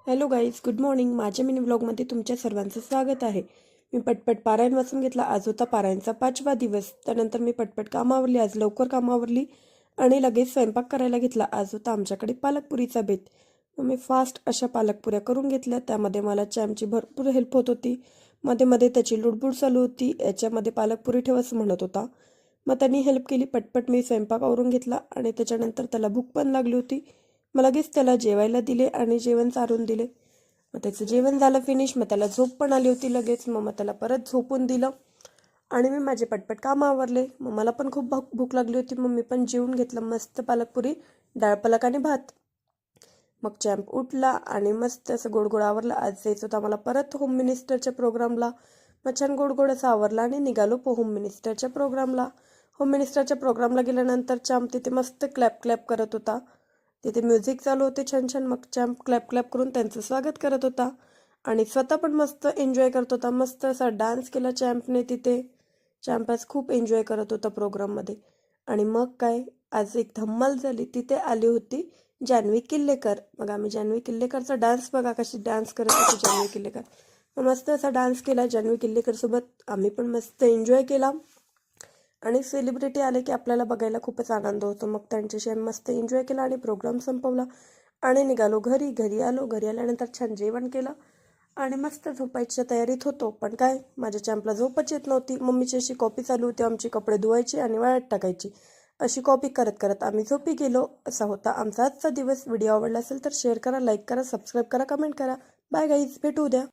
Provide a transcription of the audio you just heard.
Hello guys, good morning. माझ्या mini व्लॉगमध्ये तुमच्या सर्वांचं स्वागत आहे. मी पटपट पारायण वाचून घेतला. आज होता पारायणचा 5वा दिवस. त्यानंतर मी पटपट कामावरली. आज लवकर कामावरली आणि लगेच स्वयंपाक करायला घेतला. आज होता आमच्याकडे पालकपुरीचा बेत. मग मी फास्ट अशा पालकपुऱ्या करून घेतल्या. त्यामध्ये मला चॅमची भरपूर हेल्प होत होती. मध्ये मध्ये त्याची लुडबुड चालू होती, याच्यामध्ये पालकपुरी ठेव असं म्हणत होता. मग त्यांनी हेल्प केली. पटपट मी स्वयंपाक आवरून घेतला आणि त्याच्यानंतर त्याला भूक पण लागली होती. मग लगेच त्याला जेवायला दिले आणि जेवण चारून दिले. मग त्याचं जेवण झालं फिनिश. मग त्याला झोप पण आली होती लगेच. मग त्याला परत झोपून दिलं आणि मी माझे पटपट कामं आवरले. मग मला पण खूप भूक लागली होती. मग मी पण जेवून घेतलं मस्त पालकपुरी, डाळ पालक आणि भात. मग चॅम्प उठला आणि मस्त असं गोड आवरलं. आज जायचं होतं मला परत होम मिनिस्टरच्या प्रोग्रामला. मग छान गोड असं आवरला आणि निघालो होम मिनिस्टरच्या प्रोग्रामला. होम मिनिस्टरच्या प्रोग्रामला गेल्यानंतर चॅम्प तिथे मस्त क्लॅप करत होता. तिथे म्युझिक चालू होते छान छान. मग चॅम्प क्लॅप करून त्यांचं स्वागत करत होता आणि स्वतः पण मस्त एन्जॉय करत होता. मस्त असा डान्स केला चॅम्पने तिथे. चॅम्प आज खूप एन्जॉय करत होता प्रोग्राममध्ये. आणि मग काय, आज एक धम्माल झाली. तिथे आली होती जान्हवी किल्लेकर. मग आम्ही जान्हवी किल्लेकरचा डान्स बघा कशी डान्स करत होती जान्हवी किल्लेकर. मग मस्त असा डान्स केला जान्हवी किल्लेकर सोबत. आम्ही पण मस्त एन्जॉय केला आणि सेलिब्रिटी आले की आपल्याला बघायला खूपच आनंद होतो. मग त्यांच्याशी आम्ही मस्त एन्जॉय केला आणि प्रोग्राम संपवला आणि निघालो घरी. घरी आल्यानंतर छान जेवण केलं आणि मस्त झोपायच्या तयारीत होतो. पण काय, माझ्या चॅम्पला झोपच येत नव्हती. मम्मीची अशी कॉपी चालू होती आमची, कपडे धुवायची आणि वाळत टाकायची. अशी कॉपी करत करत आम्ही झोपी गेलो. असा होता आमचा आजचा दिवस. व्हिडिओ आवडला असेल तर शेअर करा, लाईक करा, सबस्क्राईब करा, कमेंट करा. बाय गाईज, भेटू उद्या.